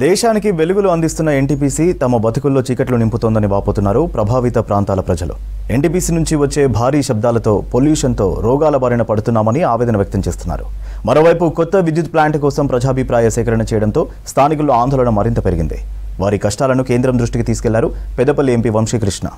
దేశానికి వెలుగులు అందిస్తున్న ఎన్టీపీసీ తమ బతుకుల్లో చీకట్లు నింపుతోందని వాపోతున్నారు ప్రభావిత ప్రాంతాల ప్రజలు. ఎన్టీపీసీ నుంచి వచ్చే భారీ శబ్దాలతో పొల్యూషన్తో రోగాల బారిన పడుతున్నామని ఆవేదన వ్యక్తం చేస్తున్నారు. మరోవైపు కొత్త విద్యుత్ ప్లాంట్ కోసం ప్రజాభిప్రాయ సేకరణ చేయడంతో స్థానికుల్లో ఆందోళన మరింత పెరిగింది. వారి కష్టాలను కేంద్రం దృష్టికి తీసుకెళ్లారు పెద్దపల్లి ఎంపీ వంశీకృష్ణ.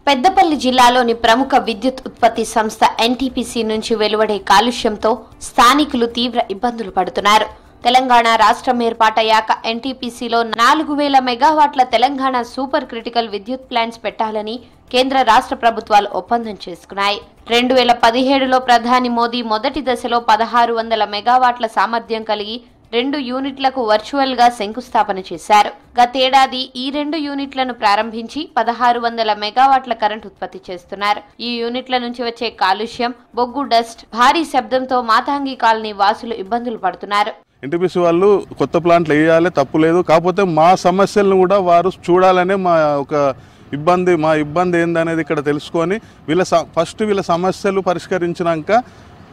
పెద్దపల్లి జిల్లాలోని ప్రముఖ విద్యుత్ ఉత్పత్తి సంస్థ ఎన్టీపీసీ నుంచి వెలువడే కాలుష్యంతో స్థానికులు తీవ్ర ఇబ్బందులు పడుతున్నారు. తెలంగాణ రాష్ట్రం ఏర్పాటయ్యాక ఎన్టీపీసీలో 4000 మెగావాట్ల తెలంగాణ సూపర్ క్రిటికల్ విద్యుత్ ప్లాంట్స్ పెట్టాలని కేంద్ర రాష్ట్ర ప్రభుత్వాలు ఒప్పందం చేసుకున్నాయి. 2017లో ప్రధాని మోదీ మొదటి దశలో 1600 మెగావాట్ల సామర్థ్యం కలిగి 2 యూనిట్లకు వర్చువల్ గా శంకుస్థాపన చేశారు. గతేడాది ఈ 2 యూనిట్లను ప్రారంభించి 1600 మెగావాట్ల కరెంట్ ఉత్పత్తి చేస్తున్నారు. ఈ యూనిట్ల నుంచి వచ్చే కాలుష్యం, బొగ్గు డస్ట్, భారీ శబ్దంతో మాతాంగి కాలనీ వాసులు ఇబ్బందులు పడుతున్నారు. ఎన్టీపీసీ వాళ్ళు కొత్త ప్లాంట్లు వేయాలి, తప్పు లేదు. కాకపోతే మా సమస్యలను కూడా వారు చూడాలనే మా ఇబ్బంది ఏందనేది ఇక్కడ తెలుసుకొని ఫస్ట్ వీళ్ళ సమస్యలు పరిష్కరించినాక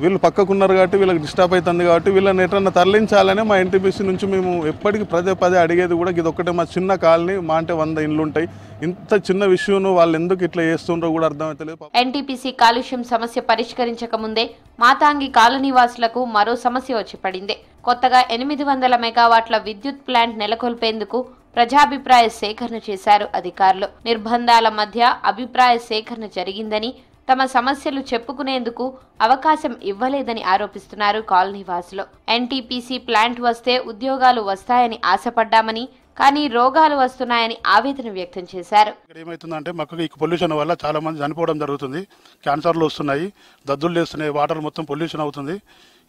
వీళ్ళు పక్కకున్నారు కాబట్టి వీళ్ళకి డిస్టర్బ్ అవుతుంది కాబట్టి వీళ్ళని ఎట్లా తరలించాలని మా ఎన్టీపీసీ నుంచి మేము ఎప్పటికీ పదే అడిగేది కూడా ఇది ఒక్కటే. మా చిన్న కాలనీ, మా అంటే 100 ఇండ్లు ఉంటాయి. ఇంత చిన్న విషయం వాళ్ళు ఎందుకు ఇట్లా చేస్తుండ్రో కూడా అర్థమవుతలేదు. ఎన్టీపీసీ కాలుష్యం సమస్య పరిష్కరించక ముందే మాతాంగి కాలనీ వాసులకు మరో సమస్య వచ్చి పడింది. కొత్తగా 800 మెగావాట్ల విద్యుత్ ప్లాంట్ నెలకొల్పేందుకు ప్రజాభిప్రాయ సేకరణ చేశారు అధికారులు. నిర్బంధాల మధ్య అభిప్రాయ సేకరణ జరిగిందని, తమ సమస్యలు చెప్పుకునేందుకు అవకాశం ఇవ్వలేదని ఆరోపిస్తున్నారు కాలనీ వాసులు. ఎన్టీపీసీ ప్లాంట్ వస్తే ఉద్యోగాలు వస్తాయని ఆశపడ్డామని, కానీ రోగాలు వస్తున్నాయని ఆవేదన వ్యక్తం చేశారు. ఏమైతుందంటే మాకు ఈ పొల్యూషన్ వల్ల చాలా మంది చనిపోవడం జరుగుతుంది. క్యాన్సర్లు వస్తున్నాయి, దద్దులు వేస్తున్నాయి, వాటర్ మొత్తం పొల్యూషన్ అవుతుంది.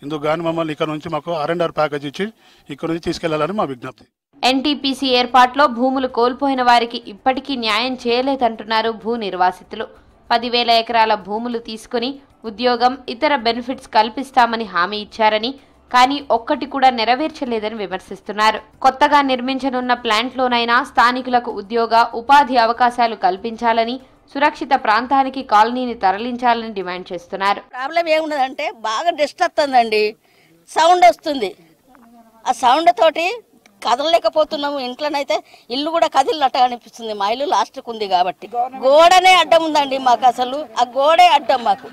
ఇందుకు గాని మమ్మల్ని ఇక్కడ నుంచి మాకు R&R ప్యాకేజ్ ఇచ్చి ఇక్కడ నుంచి తీసుకెళ్లాలని మా విజ్ఞప్తి. ఎన్టీపీసీ ఏర్పాట్లో భూములు కోల్పోయిన వారికి ఇప్పటికీ న్యాయం చేయలేదంటున్నారు భూ నిర్వాసితులు. 10,000 ఎకరాల భూములు తీసుకుని ఉద్యోగం, ఇతర బెనిఫిట్స్ కల్పిస్తామని హామీ ఇచ్చారని, కానీ ఒక్కటి కూడా నెరవేర్చలేదని విమర్శిస్తున్నారు. కొత్తగా నిర్మించనున్న ప్లాంట్లోనైనా స్థానికులకు ఉద్యోగ, ఉపాధి అవకాశాలు కల్పించాలని, సురక్షిత ప్రాంతానికి కాలనీని తరలించాలని డిమాండ్ చేస్తున్నారు. ప్రాబ్లం ఏమున్నదంటే బాగా డస్ట్ వస్తుందండి, సౌండ్ వస్తుంది. ఆ సౌండ్ తోటి కదలలేకపోతున్నాము. ఇంట్లోనైతే ఇల్లు కూడా కదిలినట్టు అనిపిస్తుంది. మా ఇల్లు లాస్ట్కి ఉంది కాబట్టి గోడనే అడ్డం ఉందండి మాకు. అసలు ఆ గోడే అడ్డం మాకు.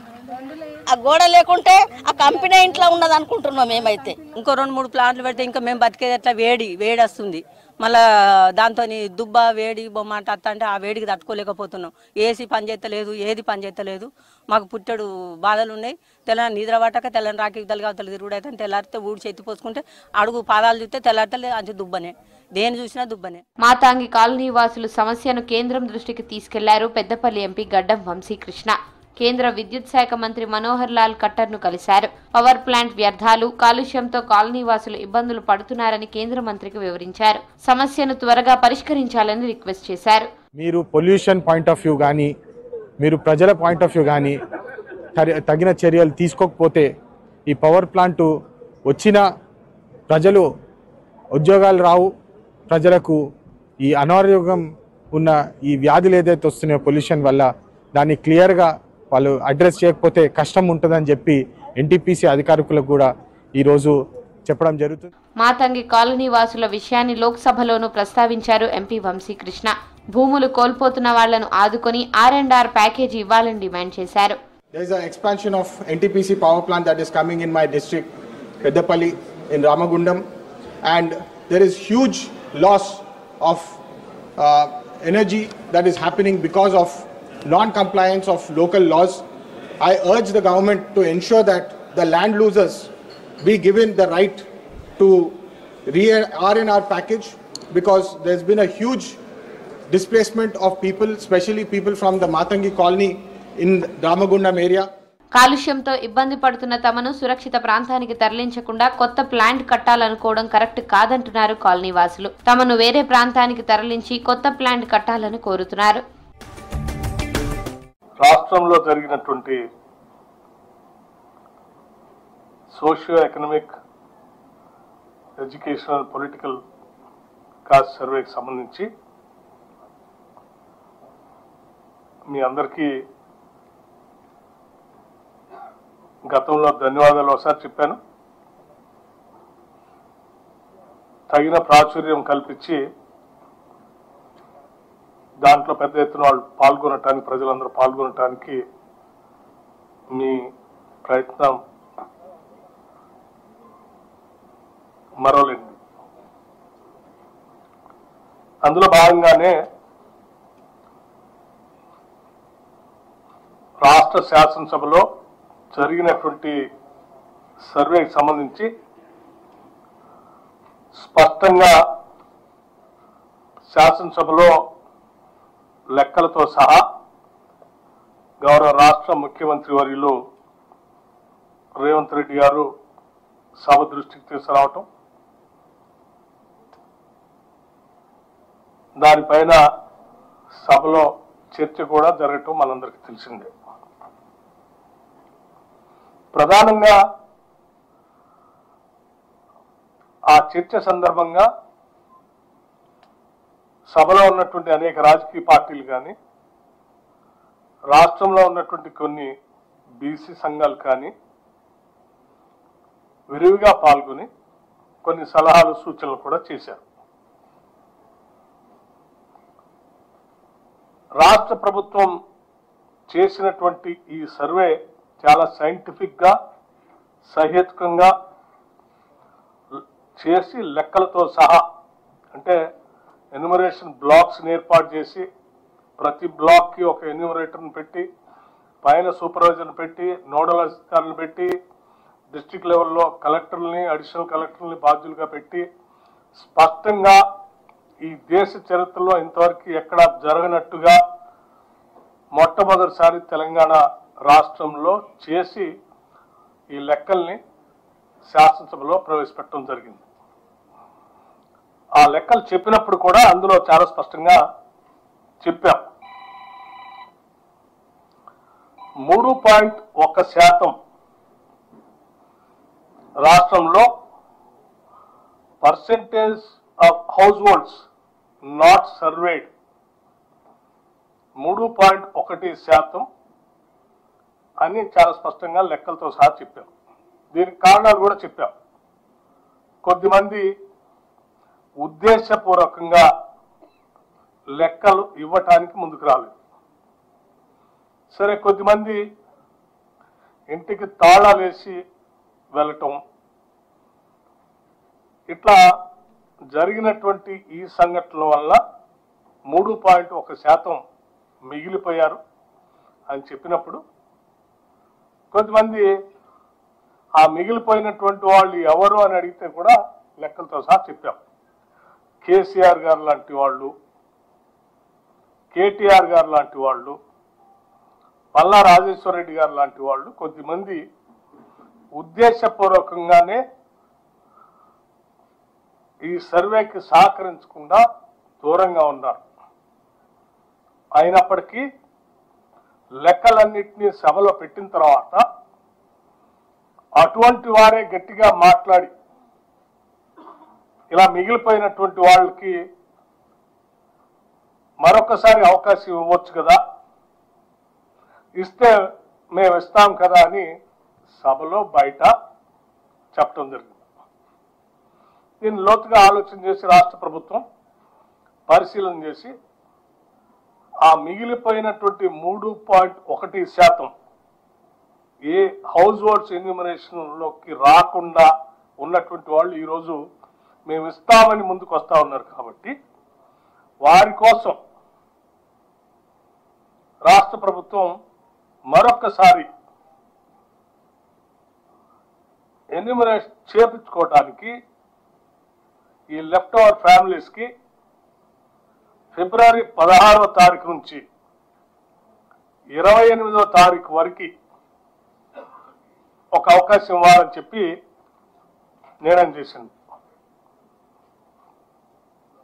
ఆ గోడ లేకుంటే ఆ కంపెనీ ఇంట్లో ఉన్నది అనుకుంటున్నాం మేమైతే. ఇంకో 2-3 ప్లాంట్లు పెడితే ఇంకా మేము బతికేది ఎట్లా? వేడి వస్తుంది. మళ్ళా దాంతో దుబ్బ వేడి బొమ్మ అంటే ఆ వేడికి తట్టుకోలేకపోతున్నాం. ఏసీ పని చేస్తలేదు, ఏది పని చేస్తలేదు. మాకు పుట్టడు బాధలు ఉన్నాయి. తెల్లని నిద్ర పట్టక తెల్లని రాకి తలగావతలు తిరుగుడు అయితే తెల్లారితే ఊడి చేతి పోసుకుంటే అడుగు పాదాలు చూస్తే తెల్లారితే అంచు దుబ్బనే, దేని చూసినా దుబ్బనే. మాతాంగి కాలనీ వాసులు సమస్యను కేంద్రం దృష్టికి తీసుకెళ్లారు పెద్దపల్లి ఎంపీ గడ్డం వంశీకృష్ణ. కేంద్ర విద్యుత్ శాఖ మంత్రి మనోహర్ లాల్ ఖట్టర్ను కలిశారు. పవర్ ప్లాంట్ వ్యర్థాలు, కాలుష్యంతో కాలనీ వాసులు ఇబ్బందులు పడుతున్నారని కేంద్ర మంత్రికి వివరించారు. సమస్యను త్వరగా పరిష్కరించాలని రిక్వెస్ట్ చేశారు. మీరు పొల్యూషన్ పాయింట్ ఆఫ్ వ్యూ కానీ, మీరు ప్రజల పాయింట్ ఆఫ్ వ్యూ కానీ తగిన చర్యలు తీసుకోకపోతే ఈ పవర్ ప్లాంట్ వచ్చిన ప్రజలు ఉద్యోగాలు రావు. ప్రజలకు ఈ అనారోగ్యం ఉన్న ఈ వ్యాధులు ఏదైతే వస్తున్నాయో పొల్యూషన్ వల్ల, దాన్ని క్లియర్గా వాళ్ళు అడ్రస్ చేయకపోతే కష్టం ఉంటుందని చెప్పి ఎన్టీపీసీ అధికారులకు కూడా ఈరోజు చెప్పడం జరుగుతుంది. మాతంగి కాలనీ వాసుల విషయాన్ని లోక్సభలోనూ ప్రస్తావించారు ఎంపీ వంశీకృష్ణ. భూములు కోల్పోతున్న వాళ్లను ఆదుకొని R&R ప్యాకేజీ ఇవ్వాలని డిమాండ్ చేశారు. There is an expansion of NTPC power plant that is coming in my district, Peddapalli in Ramagundam, and there is huge loss of energy that is happening because of non-compliance of local laws. I urge the government to ensure that the land losers be given the right to R&R package, because there's been a huge displacement of people, especially people from the Matangi colony in Ramagundam area. కాలుష్యంతో ఇబ్బంది పడుతున్న తమను సురక్షిత ప్రాంతానికి తరలించకుండా కొత్త plant కట్టాలనుకోవడం correct కాదంటున్నారు colony వాసులు. తమను వేరే ప్రాంతానికి తరలించి కొత్త ప్లాంట్ కట్టాలని కోరుతున్నారు. రాష్ట్రంలో జరిగినటువంటి socio economic, educational, political caste సర్వేకి సంబంధించి మీ అందరికీ గతంలో ధన్యవాదాలు ఒకసారి చెప్పాను. తగిన ప్రాచుర్యం కల్పించి దాంట్లో పెద్ద ఎత్తున వాళ్ళు పాల్గొనటానికి, ప్రజలందరూ పాల్గొనటానికి మీ ప్రయత్నం మరోలేదు. అందులో భాగంగానే రాష్ట్ర శాసనసభలో జరిగినటువంటి సర్వేకి సంబంధించి స్పష్టంగా శాసనసభలో లెక్కలతో సహా గౌరవ రాష్ట్ర ముఖ్యమంత్రి వర్యులు రేవంత్ రెడ్డి గారు సభ దృష్టికి తీసుకురావటం, దానిపైన సభలో చర్చ కూడా జరగటం మనందరికీ తెలిసిందే. ప్రధానంగా ఆ చర్చ సందర్భంగా సభలో ఉన్నటువంటి అనేక రాజకీయ పార్టీలు కానీ, రాష్ట్రంలో ఉన్నటువంటి కొన్ని బీసీ సంఘాలు కానీ విరివిగా పాల్గొని కొన్ని సలహాలు, సూచనలు కూడా చేశారు. రాష్ట్ర ప్రభుత్వం చేసినటువంటి ఈ సర్వే చాలా సైంటిఫిక్గా, సహేతుకంగా చేసి లెక్కలతో సహా, అంటే ఎన్యూమరేషన్ బ్లాక్స్ని ఏర్పాటు చేసి ప్రతి బ్లాక్కి ఒక ఎన్యూమరేటర్ని పెట్టి, పైన సూపర్వైజర్ని పెట్టి, నోడల్ అధికారులను పెట్టి, డిస్ట్రిక్ట్ లెవెల్లో కలెక్టర్లని, అడిషనల్ కలెక్టర్లని బాధ్యులుగా పెట్టి స్పష్టంగా ఈ దేశ చరిత్రలో ఇంతవరకు ఎక్కడా జరగనట్టుగా మొట్టమొదటిసారి తెలంగాణ రాష్ట్రంలో చేసి ఈ లెక్కల్ని శాసనసభలో ప్రవేశపెట్టడం జరిగింది. ఆ లెక్కలు చెప్పినప్పుడు కూడా అందులో చాలా స్పష్టంగా చెప్పాం. 3.1% రాష్ట్రంలో percentage of house holds not surveyed 3.1% అని చాలా స్పష్టంగా లెక్కలతో సహా చెప్పాం. దీనికి కారణాలు కూడా చెప్పాం. కొద్దిమంది ఉద్దేశపూర్వకంగా లెక్కలు ఇవ్వటానికి ముందుకు రాలేదు. సరే, కొద్దిమంది ఇంటికి తాళాలు వేసి వెళ్ళటం, ఇట్లా జరిగినటువంటి ఈ సంఘటనల వల్ల 3.1% మిగిలిపోయారు అని చెప్పినప్పుడు కొంతమంది ఆ మిగిలిపోయినటువంటి వాళ్ళు ఎవరు అని అడిగితే కూడా లెక్కలతో సహా చెప్పాం. కేసీఆర్ గారు లాంటి వాళ్ళు, కేటీఆర్ గారు లాంటి వాళ్ళు, పల్లా రాజేశ్వర రెడ్డి గారు లాంటి వాళ్ళు కొద్దిమంది ఉద్దేశపూర్వకంగానే ఈ సర్వేకి సహకరించకుండా దూరంగా ఉన్నారు. అయినప్పటికీ లెక్కలన్నింటినీ సభలో పెట్టిన తర్వాత అటువంటి వారే గట్టిగా మాట్లాడి ఇలా మిగిలిపోయినటువంటి వాళ్ళకి మరొకసారి అవకాశం ఇవ్వచ్చు కదా, ఇస్తే మేము ఇస్తాం కదా అని సభలో బయట చెప్పడం జరిగింది. దీన్ని లోతుగా ఆలోచన చేసి రాష్ట్ర ప్రభుత్వం పరిశీలన చేసి ఆ మిగిలిపోయినటువంటి 3.1% ఏ హౌస్ హోల్డ్స్ ఎన్యూమరేషన్లోకి రాకుండా ఉన్నటువంటి వాళ్ళు ఈరోజు మేము ఇస్తామని ముందుకు వస్తూ ఉన్నారు. కాబట్టి వారి కోసం రాష్ట్ర ప్రభుత్వం మరొక్కసారి ఎన్యూమరేషన్ చేపించుకోవడానికి ఈ లెఫ్ట్ ఓవర్ ఫ్యామిలీస్కి ఫిబ్రవరి 16వ తారీఖు నుంచి 28వ తారీఖు వరకు ఒక అవకాశం ఇవ్వాలని చెప్పి నిర్ణయం చేసింది.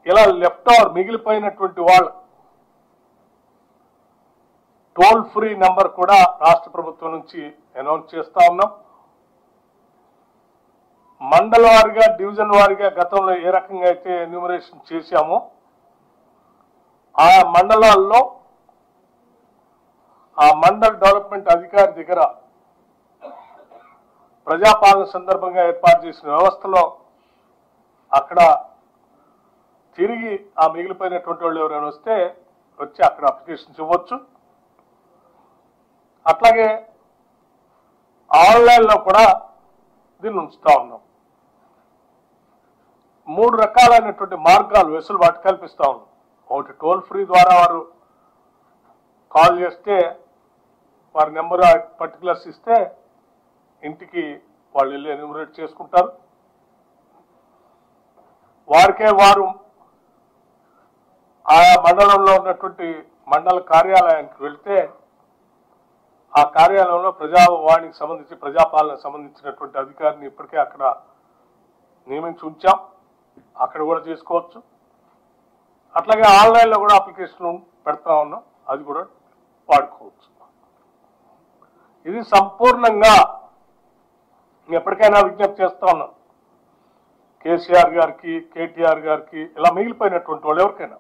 ఇలా లెఫ్ట్ ఓవర్ మిగిలిపోయినటువంటి వాళ్ళ టోల్ ఫ్రీ నెంబర్ కూడా రాష్ట్ర ప్రభుత్వం నుంచి అనౌన్స్ చేస్తా ఉన్నాం. మండల వారిగా, డివిజన్ వారిగా గతంలో ఏ రకంగా అయితే ఎన్యూమరేషన్ చేశామో ఆ మండలాల్లో ఆ మండల్ డెవలప్మెంట్ అధికారి దగ్గర ప్రజాపాలన సందర్భంగా ఏర్పాటు చేసిన వ్యవస్థలో అక్కడ తిరిగి ఆ మిగిలిపోయినటువంటి వాళ్ళు ఎవరైనా వస్తే వచ్చి అక్కడ అప్లికేషన్స్ ఇవ్వచ్చు. అట్లాగే ఆన్లైన్లో కూడా దీన్ని ఉంచుతా ఉన్నాం. 3 రకాలైనటువంటి మార్గాలు వెసులుబాటు కల్పిస్తా ఉన్నాం. ఒకటి టోల్ ఫ్రీ ద్వారా వారు కాల్ చేస్తే వారి నెంబర్ పర్టికులర్స్ ఇస్తే ఇంటికి వాళ్ళు వెళ్ళి ఎన్యూమరేట్ చేసుకుంటారు. వారికే వారు ఆయా మండలంలో ఉన్నటువంటి మండల కార్యాలయానికి వెళ్తే ఆ కార్యాలయంలో ప్రజావాణికి సంబంధించి ప్రజాపాలనకు సంబంధించినటువంటి అధికారిని ఇప్పటికే అక్కడ నియమించి ఉంచాం. అక్కడ కూడా చేసుకోవచ్చు. అట్లాగే ఆన్లైన్లో కూడా అప్లికేషన్ పెడతా ఉన్నాం, అది కూడా వాడుకోవచ్చు. ఇది సంపూర్ణంగా ఎప్పటికైనా విజ్ఞప్తి చేస్తా ఉన్నాం కేసీఆర్ గారికి, కేటీఆర్ గారికి, ఇలా మిగిలిపోయినటువంటి వాళ్ళు ఎవరికైనా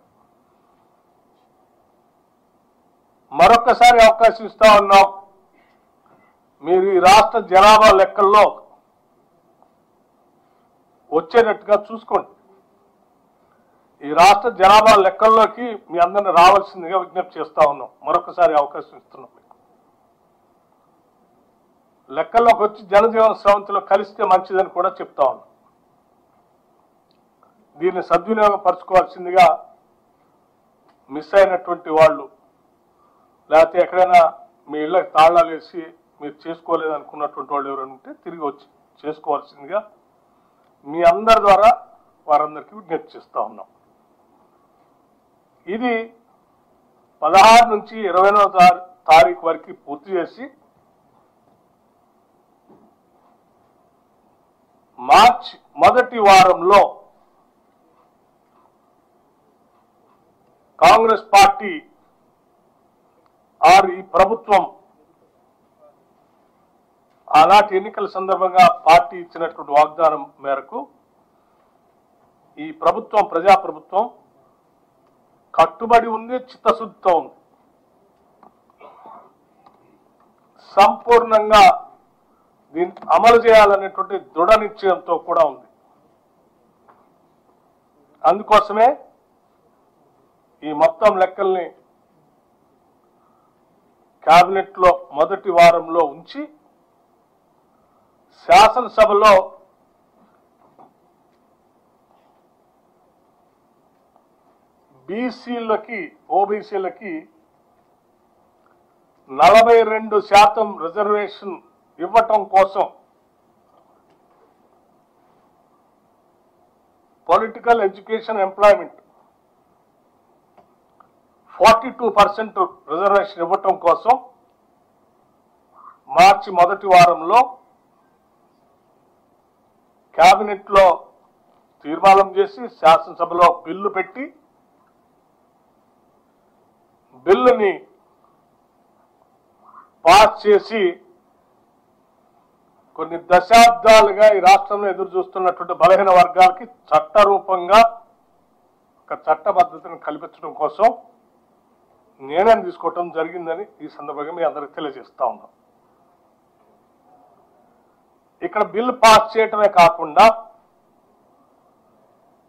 మరొక్కసారి అవకాశం ఇస్తా ఉన్నాం. మీరు ఈ రాష్ట్ర జనాభా లెక్కల్లో వచ్చేటట్టుగా చూసుకోండి. ఈ రాష్ట్ర జనాభా లెక్కల్లోకి మీ అందరిని రావాల్సిందిగా విజ్ఞప్తి చేస్తా ఉన్నాం. మరొకసారి అవకాశం ఇస్తున్నాం. మీకు లెక్కల్లోకి వచ్చి జనజీవన స్రవంతిలో కలిస్తే మంచిదని కూడా చెప్తా ఉన్నాం. దీన్ని సద్వినియోగపరచుకోవాల్సిందిగా మిస్ అయినటువంటి వాళ్ళు, లేకపోతే ఎక్కడైనా మీ ఇళ్ళకి తాళాలు వేసి మీరు చేసుకోలేదు అనుకున్నటువంటి వాళ్ళు ఎవరైనా ఉంటే తిరిగి వచ్చి చేసుకోవాల్సిందిగా మీ అందరి ద్వారా వారందరికీ విజ్ఞప్తి చేస్తా ఉన్నాం. ఇది 16 నుంచి 20వ తారీఖు వరకు పూర్తి చేసి మార్చి మొదటి వారంలో కాంగ్రెస్ పార్టీ ఈ ప్రభుత్వం ఆనాటి ఎన్నికల సందర్భంగా పార్టీ ఇచ్చినటువంటి వాగ్దానం మేరకు ఈ ప్రభుత్వం ప్రజాప్రభుత్వం కట్టుబడి ఉంది, చిత్తశుద్ధితో ఉంది. సంపూర్ణంగా దీన్ని అమలు చేయాలనేటువంటి దృఢ నిశ్చయంతో కూడా ఉంది. అందుకోసమే ఈ మొత్తం లెక్కల్ని కేబినెట్ లో మొదటి వారంలో ఉంచి శాసనసభలో బీసీలకి, ఓబీసీలకి 42% రిజర్వేషన్ ఇవ్వటం కోసం పొలిటికల్ ఎడ్యుకేషన్ ఎంప్లాయ్మెంట్ 42% రిజర్వేషన్ ఇవ్వటం కోసం మార్చి మొదటి వారంలో కేబినెట్ లో తీర్మానం చేసి శాసనసభలో బిల్లు పెట్టి బిల్లుని పాస్ చేసి కొన్ని దశాబ్దాలుగా ఈ రాష్ట్రంలో ఎదురు చూస్తున్నటువంటి బలహీన వర్గాలకి చట్టరూపంగా ఒక చట్టబద్ధతను కల్పించడం కోసం నిర్ణయం తీసుకోవటం జరిగిందని ఈ సందర్భంగా మీ అందరికి తెలియజేస్తా ఉన్నాం. ఇక్కడ బిల్లు పాస్ చేయటమే కాకుండా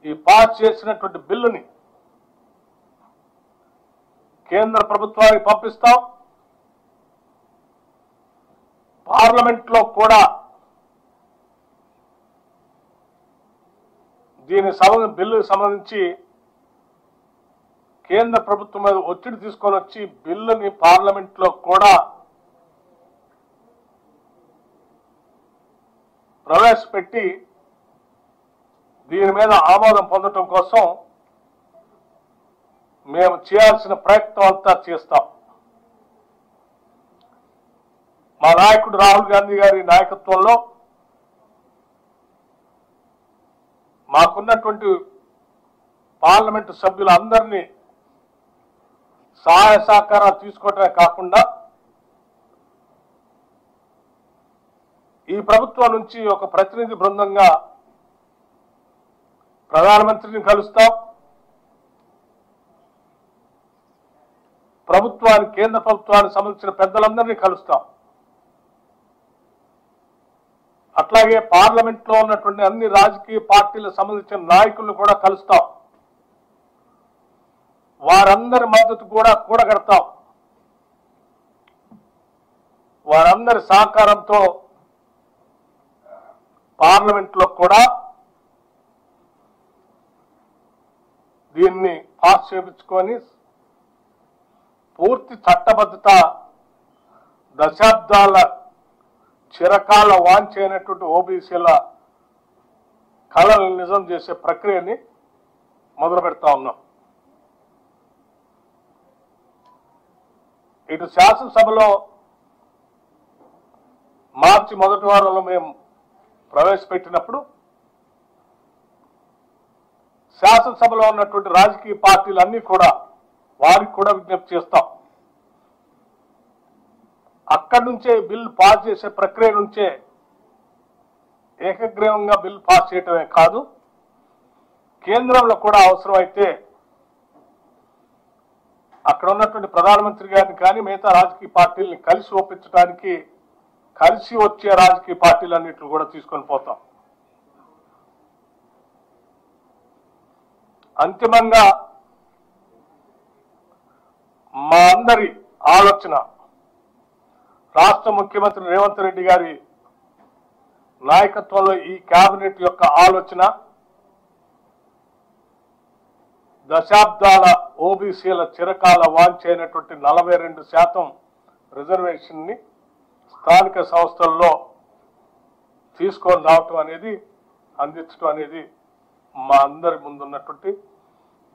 ఈ పాస్ చేసినటువంటి బిల్లుని కేంద్ర ప్రభుత్వానికి పంపిస్తాం. పార్లమెంట్లో కూడా బిల్లుకు సంబంధించి కేంద్ర ప్రభుత్వం మీద ఒత్తిడి తీసుకొని వచ్చి బిల్లుని పార్లమెంట్లో కూడా ప్రవేశపెట్టి దీని మీద ఆమోదం పొందటం కోసం మేము చేయాల్సిన ప్రయత్నం అంతా చేస్తాం. మా నాయకుడు రాహుల్ గాంధీ గారి నాయకత్వంలో మాకున్నటువంటి పార్లమెంటు సభ్యులందరినీ సహాయ సహకారాలు తీసుకోవటమే కాకుండా ఈ ప్రభుత్వం నుంచి ఒక ప్రతినిధి బృందంగా ప్రధానమంత్రిని కలుస్తాం. కేంద్ర ప్రభుత్వానికి సంబంధించిన పెద్దలందరినీ కలుస్తాం. అట్లాగే పార్లమెంట్లో ఉన్నటువంటి అన్ని రాజకీయ పార్టీలకు సంబంధించిన నాయకులను కూడా కలుస్తాం. వారందరి మద్దతు కూడా కూడగడతాం. వారందరి సహకారంతో పార్లమెంట్లో కూడా దీన్ని పాస్ చేయించుకొని పూర్తి చట్టబద్ధత, దశాబ్దాల చిరకాల వాంఛైనటువంటి ఓబీసీల కళలను నిజం చేసే ప్రక్రియని మొదలు పెడతా ఉన్నాం. ఇటు శాసనసభలో మార్చి మొదటి వారంలో మేము ప్రవేశపెట్టినప్పుడు శాసనసభలో ఉన్నటువంటి రాజకీయ పార్టీలన్నీ కూడా వారికి కూడా విజ్ఞప్తి చేస్తాం. అక్కడి నుంచే బిల్ పాస్ చేసే ప్రక్రియ నుంచే ఏకగ్రీవంగా బిల్ పాస్ చేయటమే కాదు, కేంద్రంలో కూడా అవసరమైతే అక్కడ ఉన్నటువంటి ప్రధానమంత్రి గారిని కానీ మిగతా రాజకీయ పార్టీలని కలిసి ఒప్పించడానికి కలిసి వచ్చే రాజకీయ పార్టీలన్నింటిని కూడా తీసుకొని పోతాం. అంతిమంగా మా అందరి ఆలోచన రాష్ట్ర ముఖ్యమంత్రి రేవంత్ రెడ్డి గారి నాయకత్వంలో ఈ కేబినెట్ యొక్క ఆలోచన దశాబ్దాల ఓబీసీల చిరకాల వాంఛైనటువంటి 42% రిజర్వేషన్ ని స్థానిక సంస్థల్లో తీసుకొని రావటం అనేది, అందించడం అనేది మా అందరి ముందున్నటువంటి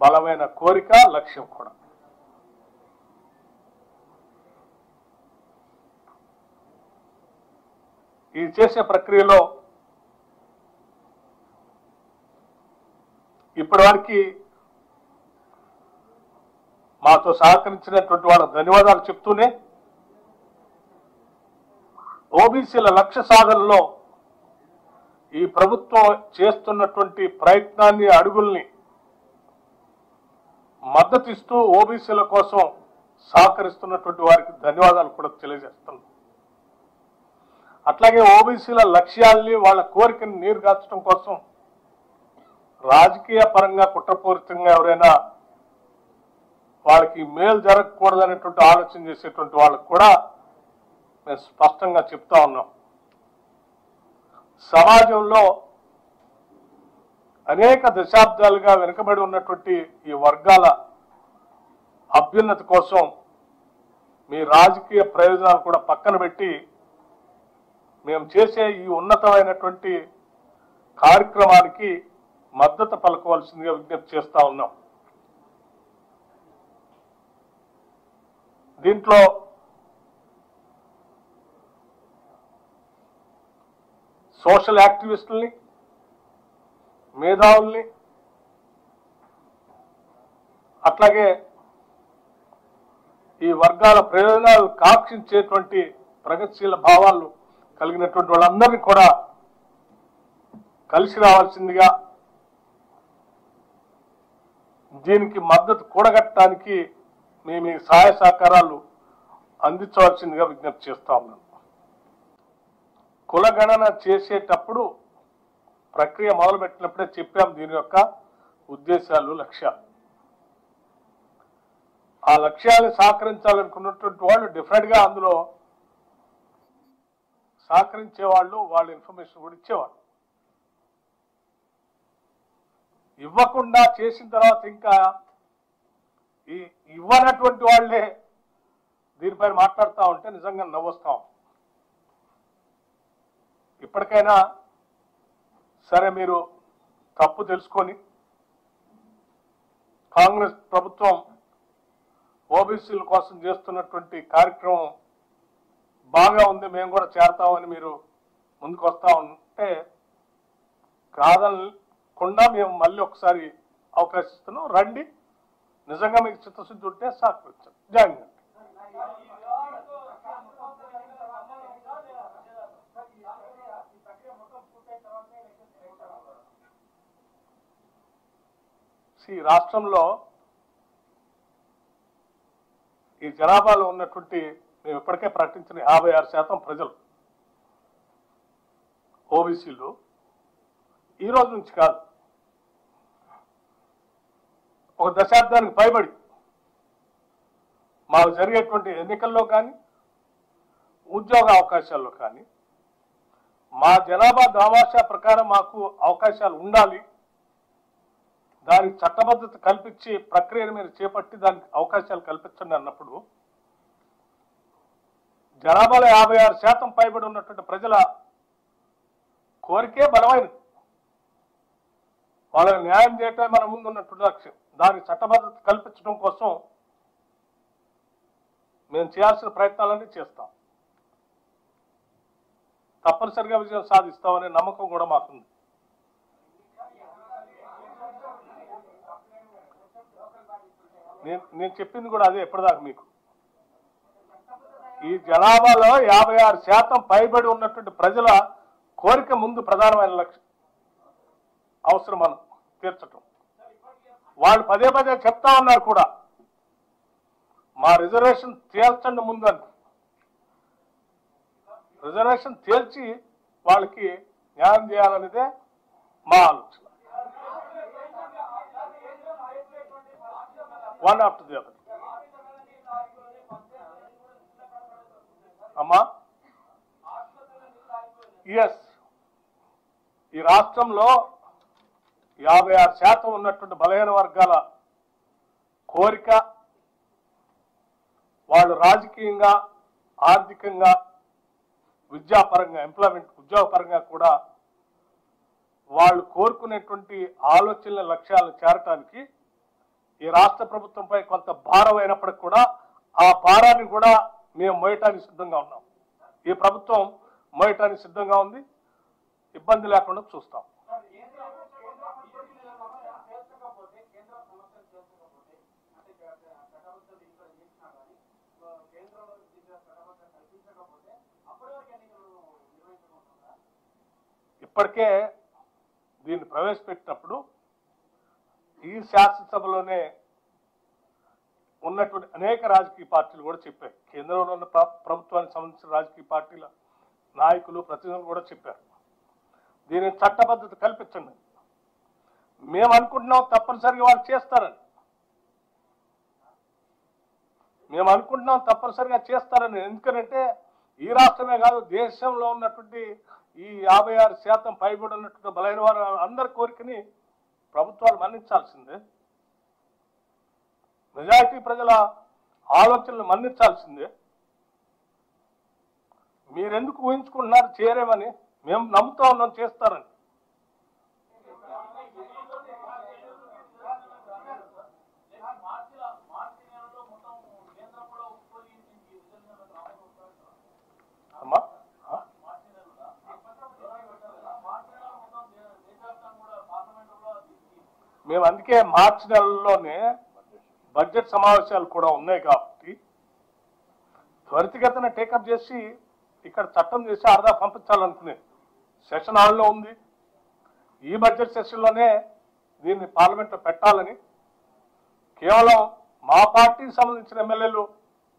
బలమైన కోరిక, లక్ష్యం కూడా. ఈ చేసే ప్రక్రియలో ఇప్పటివరకు మాతో సహకరించినటువంటి వాళ్ళ ధన్యవాదాలు చెప్తూనే ఓబీసీల లక్ష్య సాధనలో ఈ ప్రభుత్వం చేస్తున్నటువంటి ప్రయత్నాన్ని, అడుగుల్ని మద్దతిస్తూ ఓబీసీల కోసం సహకరిస్తున్నటువంటి వారికి ధన్యవాదాలు కూడా తెలియజేస్తున్నాం. అట్లాగే ఓబీసీల లక్ష్యాల్ని, వాళ్ళ కోరికని నీరుగార్చడం కోసం రాజకీయ పరంగా కుట్రపూరితంగా ఎవరైనా వాళ్ళకి మేలు జరగకూడదనేటువంటి ఆలోచన చేసేటువంటి వాళ్ళకు కూడా మేము స్పష్టంగా చెప్తా ఉన్నాం. సమాజంలో అనేక దశాబ్దాలుగా వెనుకబడి ఉన్నటువంటి ఈ వర్గాల అభ్యున్నతి కోసం మీ రాజకీయ ప్రయోజనాలు కూడా పక్కన పెట్టి మేము చేసే ఈ ఉన్నతమైనటువంటి కార్యక్రమానికి మద్దతు పలకవలసిందిగా విజ్ఞప్తి చేస్తా ఉన్నాం. దీంట్లో సోషల్ యాక్టివిస్టుల్ని, మేధావుల్ని, అట్లాగే ఈ వర్గాల ప్రయోజనాలు కాంక్షించేటువంటి ప్రగతిశీల భావాలు కలిగినటువంటి వాళ్ళందరినీ కూడా కలిసి రావాల్సిందిగా, దీనికి మద్దతు కూడగట్టడానికి మేము ఈ సహాయ సహకారాలు అందించవలసిందిగా విజ్ఞప్తి చేస్తా ఉన్నాం. కులగణన చేసేటప్పుడు ప్రక్రియ మొదలుపెట్టినప్పుడే చెప్పాం దీని యొక్క ఉద్దేశాలు, లక్ష్యాలు. ఆ లక్ష్యాన్ని సహకరించాలనుకున్నటువంటి వాళ్ళు డెఫినెట్గా అందులో సహకరించేవాళ్ళు, వాళ్ళ ఇన్ఫర్మేషన్ కూడా ఇచ్చేవాళ్ళు. ఇవ్వకుండా చేసిన తర్వాత ఇంకా ఇవ్వనటువంటి వాళ్లే దీనిపైన మాట్లాడుతూ ఉంటే నిజంగా నవ్వొస్తాం. ఇప్పటికైనా సరే మీరు తప్పు తెలుసుకొని కాంగ్రెస్ ప్రభుత్వం ఓబీసీల కోసం చేస్తున్నటువంటి కార్యక్రమం బాగా ఉంది, మేము కూడా చేరతామని మీరు ముందుకు వస్తా ఉంటే కాదనకుండా మేము మళ్ళీ ఒకసారి అవకాశం ఇస్తున్నాం. రండి, నిజంగా మీకు చిత్తశుద్ధి ఉంటే సహకరించండి. జాయిన్ రాష్ట్రంలో ఈ జనాభాలో ఉన్నటువంటి మేము ఇప్పటికే ప్రకటించిన 56% ప్రజలు ఓబీసీలు ఈ రోజు నుంచి కాదు, ఒక దశాబ్దానికి పైబడి మాకు జరిగేటువంటి ఎన్నికల్లో కానీ ఉద్యోగ అవకాశాల్లో కానీ మా జనాభా దామాషా ప్రకారం మాకు అవకాశాలు ఉండాలి, దానికి చట్టబద్ధత కల్పించి ప్రక్రియను మీరు చేపట్టి దానికి అవకాశాలు కల్పించండి అన్నప్పుడు జనాభాలో 56% పైబడి ఉన్నటువంటి ప్రజల కోరికే బలమైనది. వాళ్ళకి న్యాయం చేయటమే మన ముందు ఉన్నటువంటి లక్ష్యం. దానికి చట్టబద్ధత కల్పించడం కోసం మేము చేయాల్సిన ప్రయత్నాలన్నీ చేస్తాం. తప్పనిసరిగా విజయం సాధిస్తామనే నమ్మకం కూడా మాకుంది. నేను చెప్పింది కూడా అదే ఎప్పటిదాకా మీకు. ఈ జనాభాలో 56% పైబడి ఉన్నటువంటి ప్రజల కోరిక ముందు ప్రధానమైన లక్ష్యం, అవసరం మనం తీర్చటం. వాళ్ళు పదే పదే చెప్తా ఉన్నారు కూడా, మా రిజర్వేషన్ తేల్చండి ముందు అని. రిజర్వేషన్ తేల్చి వాళ్ళకి న్యాయం చేయాలనేదే మా ఆలోచన. One after the other. అమ్మా ఎస్, ఈ రాష్ట్రంలో 56% ఉన్నటువంటి బలహీన వర్గాల కోరిక, వాళ్ళు రాజకీయంగా, ఆర్థికంగా, విద్యాపరంగా, ఎంప్లాయ్మెంట్ ఉద్యోగపరంగా కూడా వాళ్ళు కోరుకునేటువంటి ఆలోచనల లక్ష్యాలను చేరటానికి ఈ రాష్ట్ర ప్రభుత్వంపై కొంత భారం అయినప్పటికీ కూడా ఆ భారాన్ని కూడా మేము మోయటానికి సిద్ధంగా ఉన్నాం. ఈ ప్రభుత్వం మోయటానికి సిద్ధంగా ఉంది. ఇబ్బంది లేకుండా చూస్తాం. ఇప్పటికే దీన్ని ప్రవేశపెట్టినప్పుడు ఈ శాసనసభలోనే ఉన్నటువంటి అనేక రాజకీయ పార్టీలు కూడా చెప్పారు. కేంద్రంలో ఉన్న ప్రభుత్వానికి సంబంధించిన రాజకీయ పార్టీల నాయకులు, ప్రతినిధులు కూడా చెప్పారు, దీనిని చట్టబద్ధత కల్పించండి. మేము అనుకుంటున్నాం తప్పనిసరిగా వాళ్ళు చేస్తారని. మేము అనుకుంటున్నాం తప్పనిసరిగా చేస్తారని. ఎందుకంటే ఈ రాష్ట్రమే కాదు, దేశంలో ఉన్నటువంటి ఈ 56% పైబడి ఉన్నటువంటి బలైన వారు అందరి కోరికని ప్రభుత్వాలు మన్నించాల్సిందే. మెజారిటీ ప్రజల ఆలోచనలు మన్నించాల్సిందే. మీరెందుకు ఊహించుకుంటున్నారు చేరేమని? మేము నమ్ముతా ఉన్నాం చేస్తారని. అమ్మా మేము అందుకే మార్చి నెలలోనే బడ్జెట్ సమావేశాలు కూడా ఉన్నాయి కాబట్టి త్వరితగతిన టేకప్ చేసి ఇక్కడ చట్టం చేసి అర్ధా పంపించాలనుకునేది. సెషన్ హాల్లో ఉంది. ఈ బడ్జెట్ సెషన్లోనే దీన్ని పార్లమెంట్లో పెట్టాలని, కేవలం మా పార్టీకి సంబంధించిన ఎమ్మెల్యేలు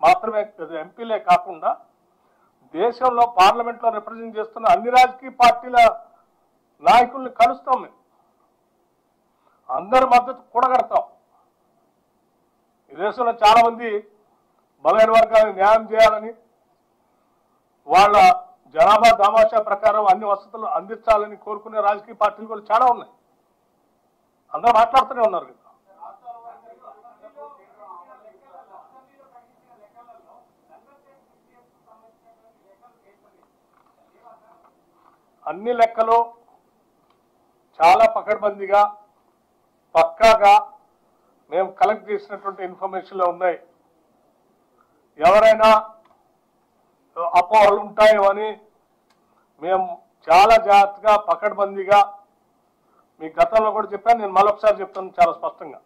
మాత్రమే, ఎంపీలే కాకుండా దేశంలో పార్లమెంట్లో రిప్రజెంట్ చేస్తున్న అన్ని రాజకీయ పార్టీల నాయకుల్ని కలుస్తాం. మేము అందరి మద్దతు కూడగడతాం. ఈ దేశంలో చాలా మంది బలహీన వర్గాలకు న్యాయం చేయాలని, వాళ్ళ జనాభా దామాషా ప్రకారం అన్ని వసతులు అందించాలని కోరుకునే రాజకీయ పార్టీలు కూడా చాలా ఉన్నాయి. అందరూ మాట్లాడుతూనే ఉన్నారు కదా. అన్ని లెక్కలు చాలా పకడ్బందీగా, పక్కాగా మేము కలెక్ట్ చేసినటువంటి ఇన్ఫర్మేషన్లో ఉన్నాయి. ఎవరైనా అపోహలు ఉంటాయో అని మేము చాలా జాగ్రత్తగా, పకడ్బందీగా, మీ గతంలో కూడా చెప్పాను, నేను మరొకసారి చెప్తాను చాలా స్పష్టంగా.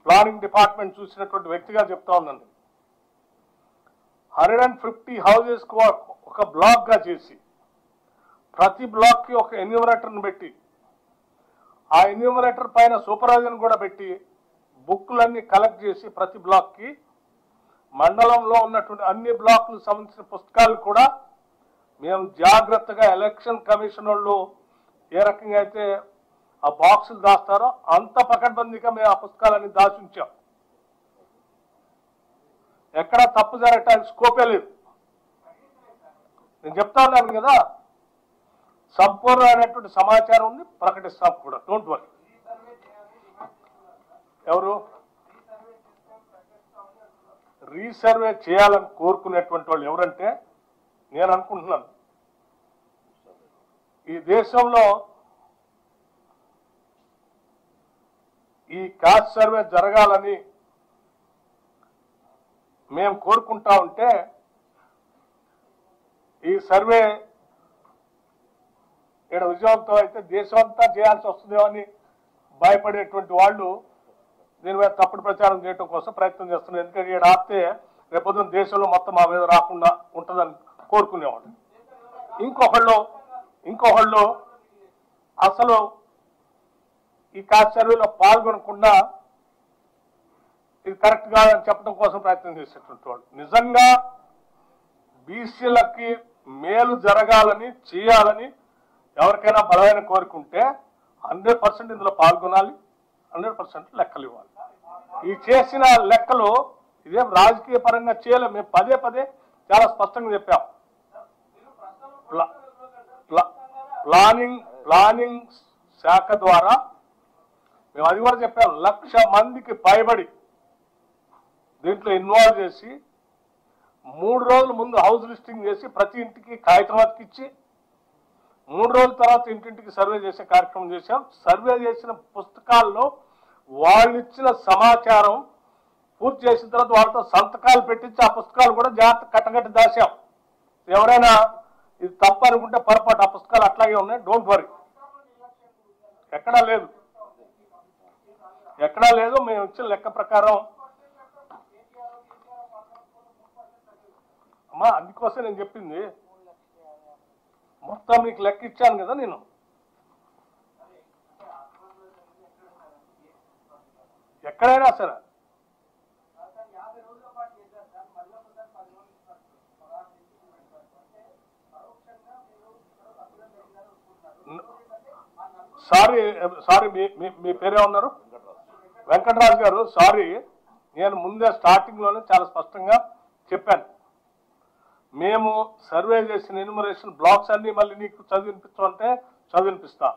ప్లానింగ్ డిపార్ట్మెంట్ చూసినటువంటి వ్యక్తిగా చెప్తా ఉన్నాను. 150 హౌజెస్కు ఒక బ్లాక్గా చేసి, ప్రతి బ్లాక్కి ఒక ఎన్యూమరేటర్ని పెట్టి, ఆ ఎన్యూమరేటర్ పైన సూపర్వైజర్ని కూడా పెట్టి బుక్లన్నీ కలెక్ట్ చేసి ప్రతి బ్లాక్కి, మండలంలో ఉన్నటువంటి అన్ని బ్లాక్లకు సంబంధించిన పుస్తకాలు కూడా మేము జాగ్రత్తగా ఎలక్షన్ కమిషన్ వాళ్ళు ఏ రకంగా అయితే ఆ బాక్సులు దాస్తారో అంత పకడ్బందీగా మేము ఆ పుస్తకాలన్నీ దాచి ఉంచాం. ఎక్కడ తప్పు జరగటానికి స్కోపే లేదు. నేను చెప్తా ఉన్నాను కదా, సంపూర్ణమైనటువంటి సమాచారం ఉంది, ప్రకటిస్తాం కూడా. Don't worry. ఎవరు రీసర్వే చేయాలని కోరుకునేటువంటి వాళ్ళు ఎవరంటే, నేను అనుకుంటున్నాను ఈ దేశంలో ఈ కాస్ట్ సర్వే జరగాలని మేము కోరుకుంటా ఉంటే ఈ సర్వే ఇక్కడ విజయవంతం అయితే దేశం అంతా చేయాల్సి వస్తుందేమో అని భయపడేటువంటి వాళ్ళు దీని మీద తప్పుడు ప్రచారం చేయడం కోసం ప్రయత్నం చేస్తున్నారు. ఎందుకంటే ఇక్కడ ఆపితే రేపొద్దున దేశంలో మొత్తం మా మీద రాకుండా ఉంటుందని కోరుకునేవాళ్ళు. ఇంకొకళ్ళు అసలు ఈ కాస్ట్ సర్వేలో పాల్గొనకుండా ఇది కరెక్ట్ కాదని చెప్పడం కోసం ప్రయత్నం చేసేటువంటి వాళ్ళు. నిజంగా బీసీలకి మేలు జరగాలని చేయాలని ఎవరికైనా బలమైన కోరుకుంటే 100% ఇందులో పాల్గొనాలి, 100% లెక్కలు ఇవ్వాలి. ఈ చేసిన లెక్కలు ఇదేం రాజకీయ పరంగా చేయలేము. మేము పదే పదే చాలా స్పష్టంగా చెప్పాం. ప్లానింగ్ శాఖ ద్వారా మేము అది కూడా చెప్పాం. 1,00,000 మందికి పైబడి దీంట్లో ఇన్వాల్వ్ చేసి 3 రోజుల ముందు హౌస్ లిస్టింగ్ చేసి ప్రతి ఇంటికి కాగితం అతికిచ్చి 3 రోజుల తర్వాత ఇంటింటికి సర్వే చేసే కార్యక్రమం చేశాం. సర్వే చేసిన పుస్తకాల్లో వాళ్ళు ఇచ్చిన సమాచారం పూర్తి చేసిన తర్వాత వాళ్ళతో సంతకాలు పెట్టించి ఆ పుస్తకాలు కూడా జాగ్రత్త కట్టగట్టి దాచాం. ఎవరైనా ఇది తప్పు అనుకుంటే పొరపాటు, ఆ పుస్తకాలు అట్లాగే ఉన్నాయి. Don't worry. ఎక్కడా లేదు. మేము ఇచ్చిన లెక్క ప్రకారం అమ్మా, అందుకోసం నేను చెప్పింది మొత్తం మీకు లెక్క ఇచ్చాను కదా. నేను ఎక్కడైనా సరే సారీ మీ పేరే ఉన్నారు వెంకటరాజు గారు. సారీ, నేను ముందే స్టార్టింగ్లోనే చాలా స్పష్టంగా చెప్పాను. మేము సర్వే చేసిన ఎన్యూమరేషన్ బ్లాక్స్ అన్ని మళ్ళీ నీకు చదివినిపించమంటే చదివినిపిస్తా.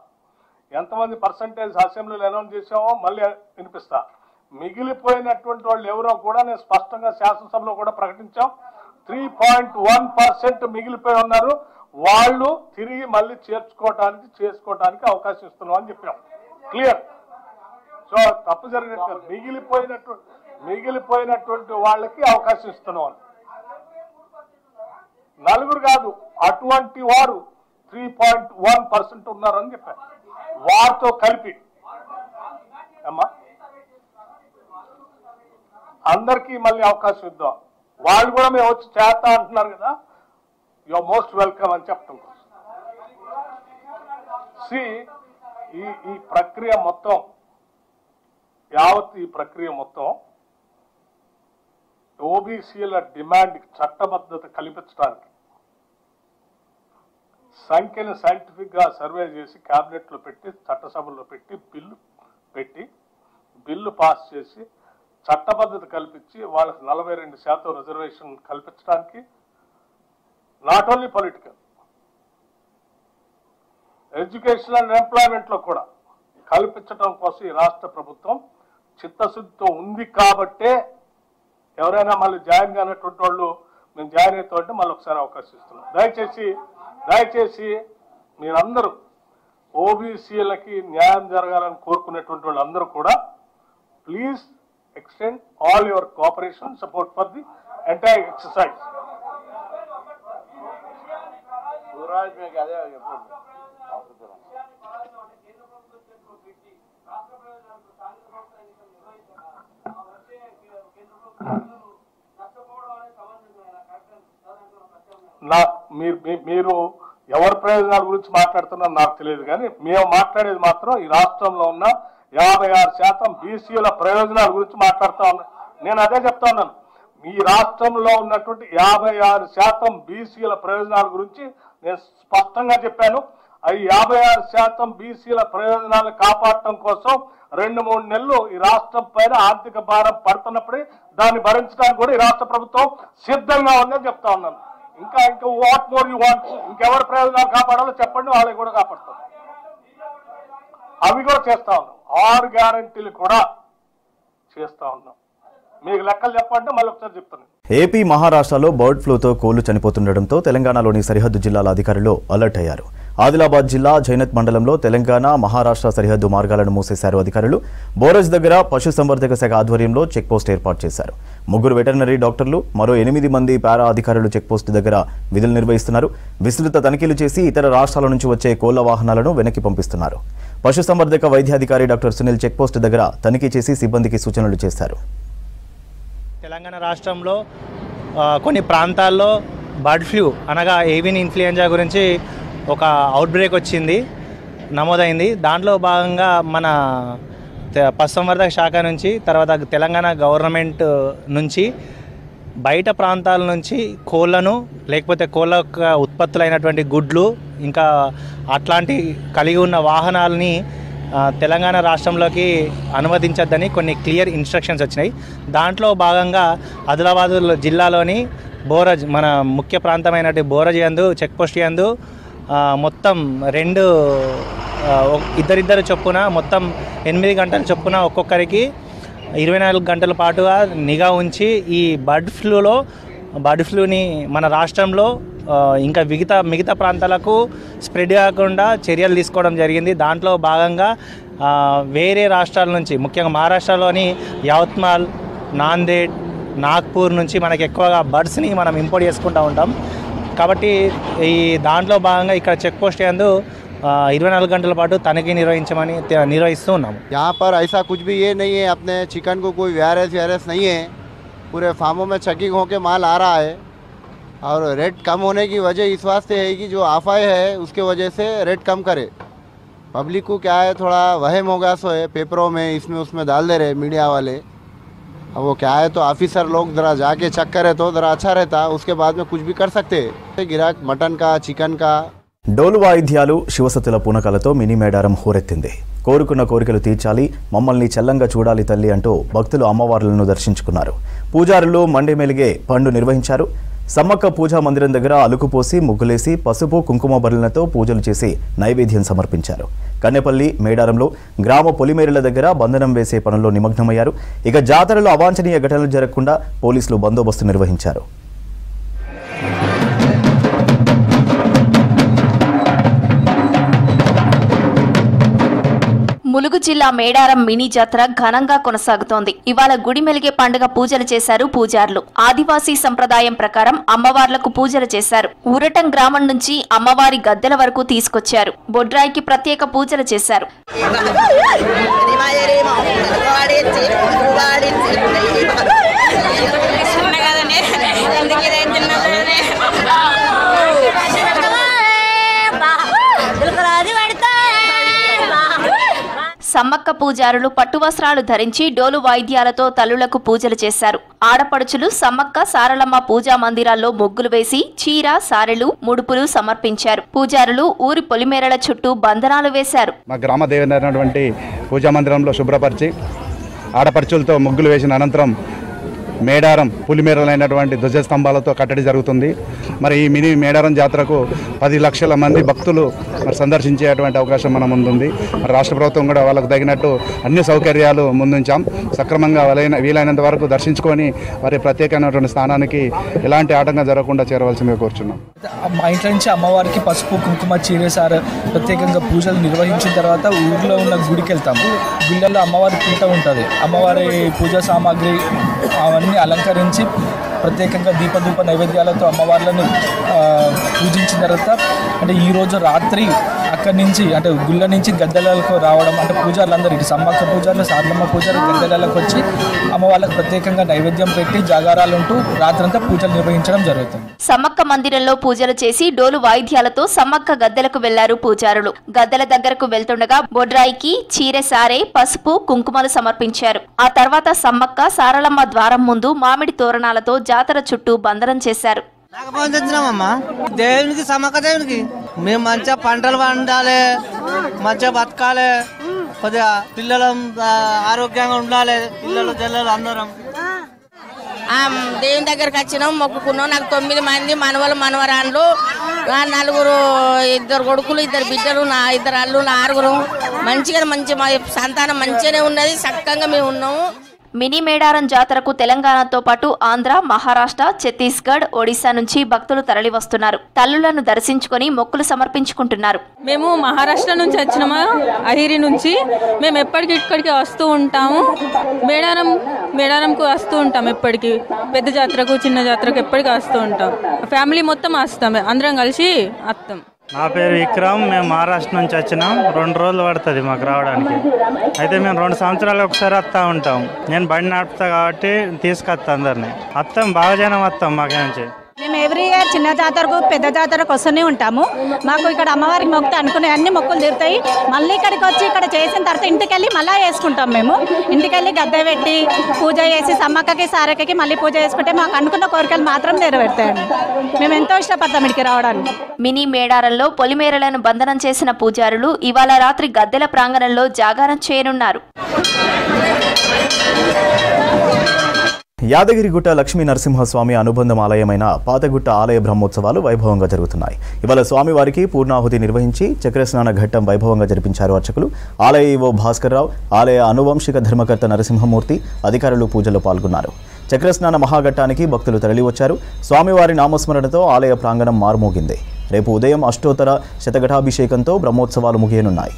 ఎంతమంది పర్సంటేజ్ అసెంబ్లీలో అనౌన్స్ చేసామో మళ్ళీ వినిపిస్తా. మిగిలిపోయినటువంటి వాళ్ళు ఎవరో కూడా నేను స్పష్టంగా శాసనసభలో కూడా ప్రకటించాం. 3.1% మిగిలిపోయి ఉన్నారు. వాళ్ళు తిరిగి మళ్ళీ చేసుకోవటానికి అవకాశం ఇస్తున్నాం అని చెప్పాం. క్లియర్. సో తప్పు జరిగినట్టు మిగిలిపోయినటువంటి వాళ్ళకి అవకాశం ఇస్తున్నాం. 4 కాదు, అటువంటి వారు 3.1% ఉన్నారని చెప్పారు. వారితో కలిపి అమ్మా అందరికీ మళ్ళీ అవకాశం ఇద్దాం. వాళ్ళు కూడా మేము వచ్చి చేస్తా అంటున్నారు కదా, యు ఆర్ మోస్ట్ వెల్కమ్ అని చెప్పడం కోసం. ఈ ప్రక్రియ మొత్తం ఈ ప్రక్రియ మొత్తం ఓబీసీల డిమాండ్ చట్టబద్ధత కల్పించడానికి సంఖ్యను సైంటిఫిక్ గా సర్వే చేసి క్యాబినెట్ లో పెట్టి చట్టసభలో పెట్టి బిల్లు పాస్ చేసి చట్టబద్ధత కల్పించి వాళ్ళకి 42% రిజర్వేషన్ కల్పించడానికి not only political, education and employment లో కూడా కల్పించడం కోసం ఈ రాష్ట్ర ప్రభుత్వం చిత్తశుద్ధితో ఉంది. కాబట్టే ఎవరైనా మళ్ళీ జాయిన్ కానటువంటి వాళ్ళు మేము జాయిన్ అవుతామంటే మళ్ళీ ఒకసారి అవకాశం ఇస్తున్నాం. దయచేసి మీరందరూ ఓబీసీలకి న్యాయం జరగాలని కోరుకునేటువంటి వాళ్ళందరూ కూడా please extend all your cooperation and support for the entire exercise. మీరు ఎవరి ప్రయోజనాల గురించి మాట్లాడుతున్నారో నాకు తెలియదు, కానీ మేము మాట్లాడేది మాత్రం ఈ రాష్ట్రంలో ఉన్న 56% బీసీల ప్రయోజనాల గురించి మాట్లాడుతా ఉన్నా. నేను అదే చెప్తా ఉన్నాను, ఈ రాష్ట్రంలో ఉన్నటువంటి 56% బీసీల ప్రయోజనాల గురించి నేను స్పష్టంగా చెప్పాను. అవి 56% బీసీల ప్రయోజనాలను కాపాడటం కోసం 2-3 నెలలు ఈ రాష్ట్రం పైన ఆర్థిక భారం పడుతున్నప్పుడే దాన్ని భరించడానికి కూడా ఈ రాష్ట్ర ప్రభుత్వం సిద్ధంగా ఉందని చెప్తా ఉన్నాను. ఇంకా వాట్ మోర్ యూ వాంట్, ఇంకెవరి ప్రయోజనాలు కాపాడాలో చెప్పండి, వాళ్ళకి కూడా కాపాడుతాం. అవి కూడా చేస్తా ఉన్నాం. 6 గ్యారంటీలు కూడా చేస్తా ఉన్నాం. మీకు లెక్కలు చెప్పండి, మళ్ళీ ఒకసారి చెప్తాను. ఏపీ మహారాష్ట్రలో బర్డ్ ఫ్లూతో కోళ్లు చనిపోతుండటంతో తెలంగాణలోని సరిహద్దు జిల్లాల అధికారులు అలర్ట్ అయ్యారు. ఆదిలాబాద్ జిల్లా జైనత్ మండలంలో తెలంగాణ మహారాష్ట్ర సరిహద్దు మార్గాలను మూసేశారు అధికారులు. బోరజ్ దగ్గర పశుసంవర్ధక శాఖ ఆధ్వర్యంలో చెక్పోస్ట్ ఏర్పాటు చేశారు. 3 వెటర్నరీ డాక్టర్లు, మరో 8 మంది పారా అధికారులు చెక్పోస్ట్ దగ్గర విధులు నిర్వహిస్తున్నారు. విస్తృత తనిఖీలు చేసి ఇతర రాష్ట్రాల నుంచి వచ్చే కోళ్ల వాహనాలను వెనక్కి పంపిస్తున్నారు. పశుసంవర్ధక వైద్యాధికారి డాక్టర్ సునీల్ చెక్పోస్ట్ దగ్గర తనిఖీ చేసి సిబ్బందికి సూచనలు చేశారు. తెలంగాణ రాష్ట్రంలో కొన్ని ప్రాంతాల్లో బర్డ్ ఫ్లూ అనగా ఏవియన్ ఇన్ఫ్లుయెంజా గురించి ఒక అవుట్బ్రేక్ నమోదైంది. దాంట్లో భాగంగా మన పశుసంవర్ధక శాఖ నుంచి, తర్వాత తెలంగాణ గవర్నమెంట్ నుంచి బయట ప్రాంతాల నుంచి కోళ్లను, లేకపోతే కోళ్ళ ఉత్పత్తులైనటువంటి గుడ్లు, ఇంకా అట్లాంటి కలిగి ఉన్న వాహనాలని తెలంగాణ రాష్ట్రంలోకి అనుమతించద్దని కొన్ని క్లియర్ ఇన్స్ట్రక్షన్స్ వచ్చినాయి. దాంట్లో భాగంగా ఆదిలాబాద్ జిల్లాలోని బోరజ్, మన ముఖ్య ప్రాంతమైనటువంటి బోరజ్ యందు చెక్పోస్ట్ యందు మొత్తం ఇద్దరిద్దరు చొప్పున మొత్తం 8 గంటల చొప్పున ఒక్కొక్కరికి 24 గంటల పాటుగా నిఘా ఉంచి ఈ బర్డ్ ఫ్లూని మన రాష్ట్రంలో ఇంకా మిగతా ప్రాంతాలకు స్ప్రెడ్ కాకుండా చర్యలు తీసుకోవడం జరిగింది. దాంట్లో భాగంగా వేరే రాష్ట్రాల నుంచి, ముఖ్యంగా మహారాష్ట్రలోని యవత్మాల్, నాందేడ్, నాగ్పూర్ నుంచి మనకి ఎక్కువగా బర్డ్స్ని మనం ఇంపోర్ట్ చేసుకుంటూ ఉంటాం. కాబట్టి ఈ దాంట్లో భాగంగా ఇక్కడ చెక్ పోస్ట్ యందు 24 घंटे पाटू तनिखी निर्वहिस्तू ఉన్నాము. यहाँ पर ऐसा कुछ भी ये नहीं है, अपने चिकन को कोई वायरस नहीं है. पूरे फार्मों में चेकिंग होके माल आ रहा है और रेट कम होने की वजह इस वास्ते है कि जो आफाई है उसके वजह से रेट कम करे. पब्लिक को क्या है, थोड़ा वहम होगा सो है, पेपरों में इसमें उसमें डाल दे रहे मीडिया वाले. अब वो क्या है तो ऑफिसर लोग ज़रा जाके चेक करे तो ज़रा अच्छा रहता. उसके बाद में कुछ भी कर सकते. गिराक मटन का, चिकन का. డోలు వాయిద్యాలు, శివసతుల పూనకాలతో మినీ మేడారం హోరెత్తింది. కోరుకున్న కోరికలు తీర్చాలి, మమ్మల్ని చల్లంగా చూడాలి తల్లి అంటూ భక్తులు అమ్మవార్లను దర్శించుకున్నారు. పూజారులు మండే మెలిగే పండు నిర్వహించారు. సమ్మక్క పూజా మందిరం దగ్గర అలుకుపోసి ముగ్గులేసి పసుపు కుంకుమ బరులతో పూజలు చేసి నైవేద్యం సమర్పించారు. కన్నెపల్లి మేడారంలో గ్రామ పొలిమేరుల దగ్గర బంధనం వేసే పనుల్లో నిమగ్నమయ్యారు. ఇక జాతరలో అవాంఛనీయ ఘటనలు జరగకుండా పోలీసులు బందోబస్తు నిర్వహించారు. ములుగు జిల్లా మేడారం మినీ జాతర ఘనంగా కొనసాగుతోంది. ఇవాళ గుడి మెలిగే పండుగ పూజలు చేశారు పూజారులు. ఆదివాసీ సంప్రదాయం ప్రకారం అమ్మవార్లకు పూజలు చేశారు. ఊరటం గ్రామం నుంచి అమ్మవారి గద్దెల వరకు తీసుకొచ్చారు. బొడ్రాయికి ప్రత్యేక పూజలు చేశారు. సమ్మక్క పూజారులు పట్టు వస్త్రాలు ధరించి డోలు వాయిద్యాలతో తల్లులకు పూజలు చేశారు. ఆడపడుచులు సమ్మక్క సారలమ్మ పూజా మందిరాల్లో ముగ్గులు వేసి చీర, సారెలు, ముడుపులు సమర్పించారు. పూజారులు ఊరి పొలిమేరల చుట్టూ బంధనాలు వేశారు. మా గ్రామ దేవరైనటువంటి పూజా మందిరంలో శుభ్రపరిచి ఆడపడుచులతో ముగ్గులు వేసిన అనంతరం మేడారం పులిమేరలైనటువంటి ధ్వజస్తంభాలతో కట్టడి జరుగుతుంది. మరి ఈ మినీ మేడారం జాతరకు 10 లక్షల మంది భక్తులు మరి సందర్శించేటువంటి అవకాశం మన ముందుంది. మరి రాష్ట్ర ప్రభుత్వం కూడా వాళ్ళకు తగినట్టు అన్ని సౌకర్యాలు ముందుంచాం. సక్రమంగా వీలైనంత వరకు దర్శించుకొని వారి ప్రత్యేకమైనటువంటి స్థానానికి ఎలాంటి ఆటంకం జరగకుండా చేరవలసిందిగా కోరుచున్నాం. మా ఇంట్లో నుంచి అమ్మవారికి పసుపు, కుంకుమ, చీరేసారు ప్రత్యేకంగా పూజలు నిర్వహించిన తర్వాత ఊర్లో ఉన్న గుడికి వెళ్తాము. గుళ్ళల్లో అమ్మవారి పీట ఉంటుంది. అమ్మవారి పూజా సామాగ్రి అవన్నీ అలంకరించి ప్రత్యేకంగా దీపధూప నైవేద్యాలతో అమ్మవార్లను పూజించిన తర్వాత అంటే ఈరోజు రాత్రి అక్కడి నుంచి అంటే గుళ్ళ నుంచి గద్దెలకు రావడం, అంటే పూజారులందరూ ఇటు సమ్మక్క పూజారులు, సారలమ్మ పూజారులు గద్దెలకు వచ్చి అమ్మవార్లకు ప్రత్యేకంగా నైవేద్యం పెట్టి జాగారాలు ఉంటూ రాత్రంతా పూజలు నిర్వహించడం జరుగుతుంది. సమ్మక్క మందిరంలో పూజలు చేసి డోలు వాయిద్యాలతో సమ్మక్క గద్దెలకు వెళ్లారు పూజారులు. గద్దెల దగ్గరకు వెళ్తుండగా బొడ్రాయికి చీరె, సారే, పసుపు, కుంకుమలు సమర్పించారు. ఆ తర్వాత సమ్మక్క సారలమ్మ ద్వారం ముందు మామిడి తోరణాలతో జాతర చుట్టూ బంధనం చేశారు. నాగపంచమి తెచ్చినామమ్మా దేవునికి సమ్మక్క దేవునికి మేము మంచిగా పంటలు పండాలి, మంచిగా బతకాలి, కొద్దిగా పిల్లలు ఆరోగ్యంగా ఉండాలి, పిల్లలు జల్లలు అందరం. దేవుని దగ్గరకు వచ్చినాం, మొక్కుకున్నాం. నాకు 9 మంది మనవలు మనవరాళ్ళు, 4 2 కొడుకులు 2 బిడ్డలు, 2 అల్లులు, 6 మంచిగా మంచి సంతానం మంచిగానే ఉన్నది. చక్కగా మేము ఉన్నాము. మినీ మేడారం జాతరకు తెలంగాణతో పాటు ఆంధ్ర, మహారాష్ట్ర, ఛత్తీస్గఢ్, ఒడిశా నుంచి భక్తులు తరలివస్తున్నారు. తల్లులను దర్శించుకొని మొక్కులు సమర్పించుకుంటున్నారు. మేము మహారాష్ట్ర నుంచి వచ్చినామా, అహిరి నుంచి. మేము ఎప్పటికి ఇక్కడికి వస్తూ ఉంటాము. మేడారంకు వస్తూ ఉంటాం. ఎప్పటికి పెద్ద జాతరకు చిన్న జాతరకు ఎప్పటికీ వస్తూ ఉంటాం. ఫ్యామిలీ మొత్తం వస్తాం, అందరం కలిసి వస్తాం. నా పేరు విక్రమ్. మేము మహారాష్ట్ర నుంచి వచ్చినాం. 2 రోజులు పడుతుంది మాకు రావడానికి. అయితే మేము 2 సంవత్సరాలు ఒకసారి వస్తూ ఉంటాం. నేను బండి నడుపుతా కాబట్టి తీసుకొస్తా అందరినీ. వస్తాం, బాగా జనం వస్తాం మాకు నుంచి. మేము ఎవ్రీ ఇయర్ చిన్న జాతరకు పెద్ద జాతరకు వస్తూనే ఉంటాము. మాకు ఇక్కడ అమ్మవారికి మొక్కితే అనుకునే అన్ని మొక్కులు తీరుతాయి. మళ్ళీ ఇక్కడికి వచ్చి ఇక్కడ చేసిన తర్వాత ఇంటికి వెళ్ళి మళ్ళీ వేసుకుంటాం. మేము ఇంటికి వెళ్ళి గద్దె పెట్టి పూజ చేసి సమ్మక్కకి సారక్కకి మళ్ళీ పూజ చేసుకుంటే మాకు అనుకున్న కోరికలు మాత్రం నెరవేరుతాయండి. మేము ఎంతో ఇష్టపడతాం ఇక్కడికి రావడానికి. మినీ మేడారంలో పొలిమేరలను బంధనం చేసిన పూజారులు ఇవాళ రాత్రి గద్దెల ప్రాంగణంలో జాగారం చేయనున్నారు. యాదగిరిగుట్ట లక్ష్మీ నరసింహస్వామి అనుబంధం ఆలయమైన పాతగుట్ట ఆలయ బ్రహ్మోత్సవాలు వైభవంగా జరుగుతున్నాయి. ఇవాళ స్వామివారికి పూర్ణాహుతి నిర్వహించి చక్రస్నాన ఘట్టం వైభవంగా జరిపించారు అర్చకులు. ఆలయ ఈవో భాస్కర్రావు, ఆలయ అనువంశిక ధర్మకర్త నరసింహమూర్తి, అధికారులు పూజలో పాల్గొన్నారు. చక్రస్నాన మహాఘట్టానికి భక్తులు తరలివచ్చారు. స్వామివారి నామస్మరణతో ఆలయ ప్రాంగణం మారుమోగింది. రేపు ఉదయం అష్టోత్తర శతఘటాభిషేకంతో బ్రహ్మోత్సవాలు ముగియనున్నాయి.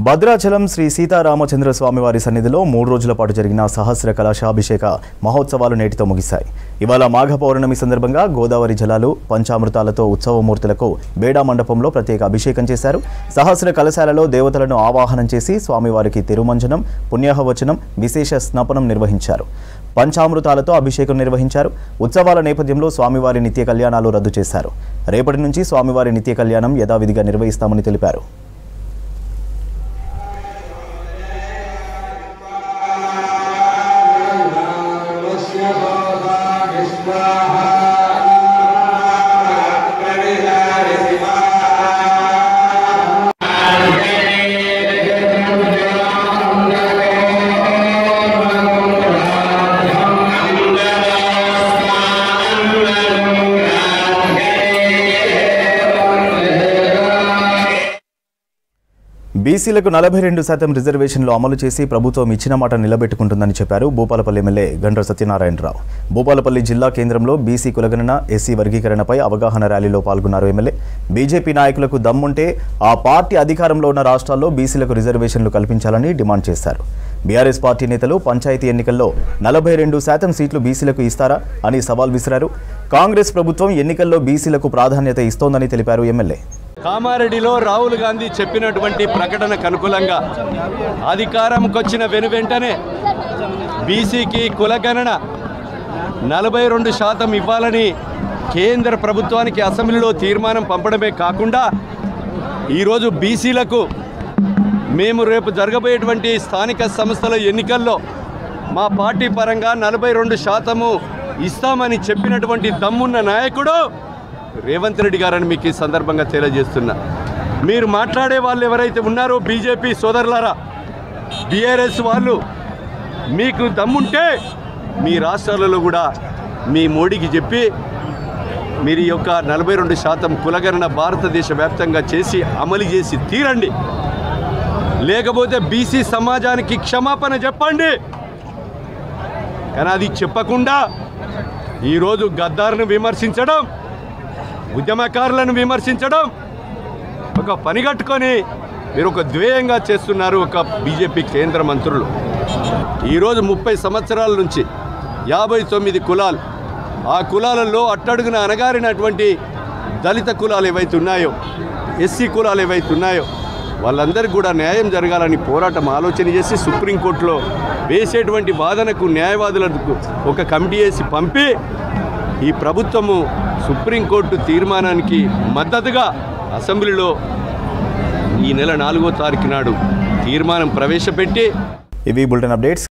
భద్రాచలం శ్రీ సీతారామచంద్ర స్వామివారి సన్నిధిలో 3 రోజుల పాటు జరిగిన సహస్ర కలశాభిషేక మహోత్సవాలు నేటితో ముగిశాయి. ఇవాళ మాఘ పౌర్ణమి సందర్భంగా గోదావరి జలాలు, పంచామృతాలతో ఉత్సవమూర్తులకు బేడా మండపంలో ప్రత్యేక అభిషేకం చేశారు. సహస్ర కలశాలలో దేవతలను ఆవాహనం చేసి స్వామివారికి తిరుమంజనం, పుణ్యాహవచనం, విశేష స్నపనం నిర్వహించారు. పంచామృతాలతో అభిషేకం నిర్వహించారు. ఉత్సవాల నేపథ్యంలో స్వామివారి నిత్య కళ్యాణాలు రద్దు చేశారు. రేపటి నుంచి స్వామివారి నిత్య కళ్యాణం యథావిధిగా నిర్వహిస్తామని తెలిపారు. బీసీలకు 42% రిజర్వేషన్లు అమలు చేసి ప్రభుత్వం ఇచ్చిన మాట నిలబెట్టుకుంటుందని చెప్పారు భూపాలపల్లి ఎమ్మెల్యే గండ్ర సత్యనారాయణరావు. భూపాలపల్లి జిల్లా కేంద్రంలో బీసీ కులగణన, ఎస్సీ వర్గీకరణపై అవగాహన ర్యాలీలో పాల్గొన్నారు ఎమ్మెల్యే. బీజేపీ నాయకులకు దమ్ముంటే ఆ పార్టీ అధికారంలో ఉన్న రాష్ట్రాల్లో బీసీలకు రిజర్వేషన్లు కల్పించాలని డిమాండ్ చేశారు. బీఆర్ఎస్ పార్టీ నేతలు పంచాయతీ ఎన్నికల్లో 42% సీట్లు బీసీలకు ఇస్తారా అని సవాల్ విసిరారు. కాంగ్రెస్ ప్రభుత్వం ఎన్నికల్లో బీసీలకు ప్రాధాన్యత ఇస్తోందని తెలిపారు ఎమ్మెల్యే. కామారెడ్డిలో రాహుల్ గాంధీ చెప్పినటువంటి ప్రకటనకు అనుకూలంగా అధికారంకి వచ్చిన వెనువెంటనే బీసీకి కులగణన 42% ఇవ్వాలని కేంద్ర ప్రభుత్వానికి అసెంబ్లీలో తీర్మానం పంపడమే కాకుండా ఈరోజు బీసీలకు మేము రేపు జరగబోయేటువంటి స్థానిక సంస్థల ఎన్నికల్లో మా పార్టీ పరంగా 42% ఇస్తామని చెప్పినటువంటి దమ్మున్న నాయకుడు రేవంత్ రెడ్డి గారని మీకు ఈ సందర్భంగా తెలియజేస్తున్నా. మీరు మాట్లాడే వాళ్ళు ఎవరైతే ఉన్నారో బీజేపీ సోదరులారా, బీఆర్ఎస్ వాళ్ళు, మీకు దమ్ముంటే మీ రాష్ట్రాలలో కూడా మీ మోడీకి చెప్పి మీరు ఈ యొక్క 42% కులగణన భారతదేశ వ్యాప్తంగా చేసి అమలు చేసి తీరండి. లేకపోతే బీసీ సమాజానికి క్షమాపణ చెప్పండి. కానీ అది చెప్పకుండా ఈరోజు గద్దారును విమర్శించడం, ఉద్యమకారులను విమర్శించడం ఒక పని కట్టుకొని మీరు ఒక ద్వేయంగా చేస్తున్నారు ఒక బీజేపీ కేంద్ర మంత్రులు. ఈరోజు 30 సంవత్సరాల నుంచి 59 కులాలు. ఆ కులాలలో అట్టడుగున అణగారినటువంటి దళిత కులాలు ఏవైతే ఉన్నాయో, ఎస్సీ కులాలు ఏవైతే ఉన్నాయో వాళ్ళందరికీ కూడా న్యాయం జరగాలని పోరాటం ఆలోచన చేసి సుప్రీంకోర్టులో వేసేటువంటి వాదనకు న్యాయవాదులకు ఒక కమిటీ వేసి పంపి ఈ ప్రభుత్వము సుప్రీంకోర్టు తీర్మానానికి మద్దతుగా అసెంబ్లీలో ఈ నెల 4వ తారీఖు నాడు తీర్మానం ప్రవేశపెట్టి ఇవి బులెటిన్ అప్డేట్స్.